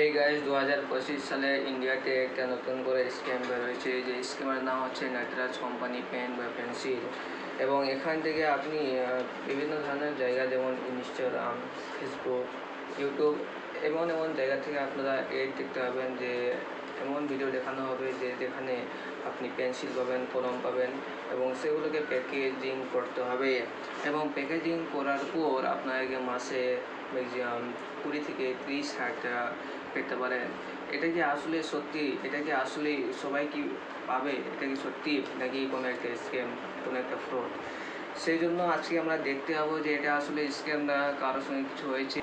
এই গাইজ 2025 সালে ইন্ডিয়াতে একটা নতুন করে স্ক্যাম বের হয়েছে, যে স্ক্যামের নাম হচ্ছে নাটরাজ কোম্পানি পেন বা পেন্সিল। এবং এখান থেকে আপনি বিভিন্ন ধরনের জায়গা যেমন ইনস্টাগ্রাম, ফেসবুক, ইউটিউব এমন এমন জায়গা থেকে আপনারা এড দেখতে পাবেন, যে এমন ভিডিও দেখানো হবে যে যেখানে আপনি পেন্সিল পাবেন, কলম পাবেন এবং সেগুলোকে প্যাকেজিং করতে হবে। এবং প্যাকেজিং করার পর আপনাকে মাসে ম্যাক্সিমাম 20 থেকে 30,000 টাকা পেতে পারেন। এটা কি আসলে সত্যি? এটা কি আসলে সবাই কি পাবে? এটা কি সত্যি নাকি কোনো একটা স্ক্যাম, কোনো একটা ফ্রড? সেই জন্য আজকে আমরা দেখতে পাবো যে এটা আসলে স্ক্যাম না কারোর সঙ্গে কিছু হয়েছে,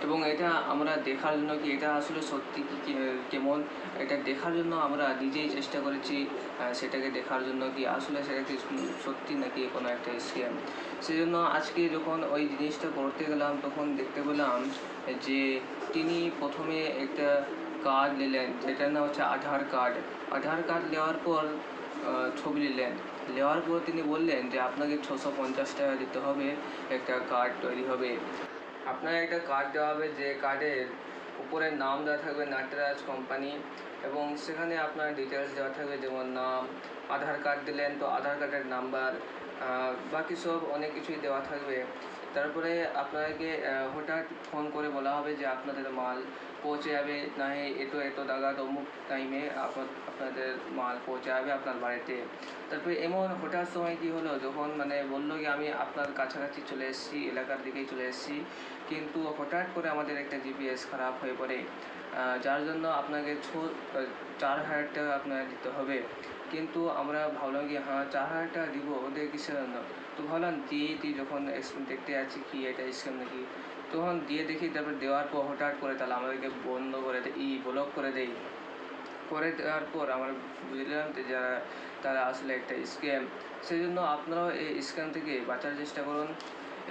এবং এটা আমরা দেখার জন্য কি এটা আসলে সত্যি কি কেমন, এটা দেখার জন্য আমরা নিজেই চেষ্টা করেছি সেটাকে দেখার জন্য কি আসলে সেটা কি সত্যি নাকি কোনো একটা স্ক্যাম। সেই জন্য আজকে যখন ওই জিনিসটা করতে গেলাম তখন দেখতে পেলাম যে তিনি প্রথমে একটা কার্ড নিলেন, যেটার নাম হচ্ছে আধার কার্ড। আধার কার্ড নেওয়ার পর ছবি নিলেন, নেওয়ার পর তিনি বললেন যে আপনাকে 650 টাকা দিতে হবে, একটা কার্ড তৈরি হবে। আপনার একটা কার্ড দেওয়া হবে, যে কার্ডের উপরে নাম দেওয়া থাকবে নাটরাজ কোম্পানি, এবং সেখানে আপনার ডিটেলস দেওয়া থাকবে, যেমন নাম, আধার কার্ড দিলেন তো আধার কার্ডের নাম্বার, বাকি সব অনেক কিছুই দেওয়া থাকবে। তারপরে আপনাকে হঠাৎ ফোন করে বলা হবে যে আপনাদের মাল পৌঁছে যাবে, না এত এত নাগাদ অমুক টাইমে আপনাদের মাল পৌঁছে যাবে আপনার বাড়িতে। তারপরে এমন হঠাৎ সময় কি হলো, যখন বললো কি আমি আপনার কাছাকাছি চলে এসেছি, এলাকার দিকেই চলে এসেছি, কিন্তু হঠাৎ করে আমাদের একটা জিপিএস খারাপ হয়ে পড়ে, যার জন্য আপনাকে 4,000 টাকা আপনাকে দিতে হবে। কিন্তু আমরা ভাবলাম কি হ্যাঁ 4,000 টাকা দিব, ওদের কিসের জন্য? তো ভাবলাম দিয়ে যখন দেখতে যাচ্ছি কি এটা স্ক্যাম নাকি, তখন দিয়ে দেখি। তারপর দেওয়ার পর হঠাৎ করে তাহলে আমাদেরকে বন্ধ করে ব্লক করে দেয়। করে দেওয়ার পর আমরা বুঝলাম যে তারা আসলে একটা স্ক্যাম। সেই জন্য আপনারাও এই স্ক্যাম থেকে বাঁচার চেষ্টা করুন।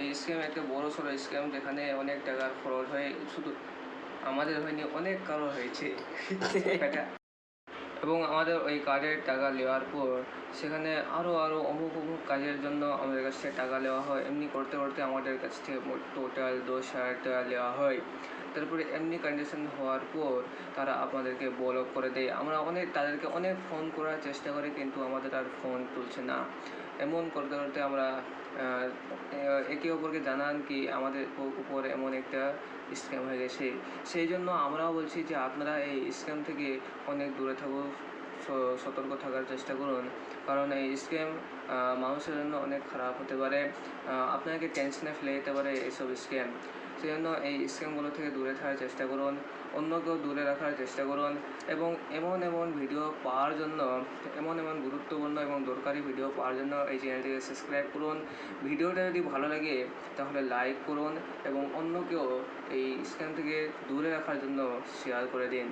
এই স্ক্যাম একটা বড় সড়ো স্ক্যাম, যেখানে অনেক টাকার ফ্রড হয়ে, শুধু আমাদের হয়নি, অনেক কারো হয়েছে এবং আমাদের ওই কার্ডের টাকা নেওয়ার পর সেখানে আরও অমুক কাজের জন্য আমাদের কাছ থেকে টাকা নেওয়া হয়। এমনি করতে করতে আমাদের কাছ থেকে টোটাল 10,000 টাকা নেওয়া হয়। তারপরে এমনি কন্ডিশন হওয়ার পর তারা আপনাদেরকে ব্লক করে দেয়। আমরা তাদেরকে অনেক ফোন করার চেষ্টা করি, কিন্তু আমাদের আর ফোন তুলছে না। এমন করতে করতে আমরা একে অপরকে জানান কি আমাদের উপর এমন একটা স্ক্যাম হয়ে গেছে। সেই জন্য আমরাও বলছি যে আপনারা এই স্ক্যাম থেকে অনেক দূরে থাকুন, সতর্ক থাকার চেষ্টা করুন, কারণ এই স্ক্যাম মানুষের জন্য অনেক খারাপ হতে পারে, আপনাকে টেনশনে ফেলে যেতে পারে এইসব স্ক্যাম। সেই জন্য এই স্ক্যামগুলো থেকে দূরে থাকার চেষ্টা করুন, অন্যকেও দূরে রাখার চেষ্টা করুন, এবং এমন ভিডিও পাওয়ার জন্য, এমন গুরুত্বপূর্ণ এবং দরকারি ভিডিও পাওয়ার জন্য এই চ্যানেলটিকে সাবস্ক্রাইব করুন। ভিডিওটা যদি ভালো লাগে তাহলে লাইক করুন এবং অন্যকেও এই স্ক্যাম থেকে দূরে রাখার জন্য শেয়ার করে দিন।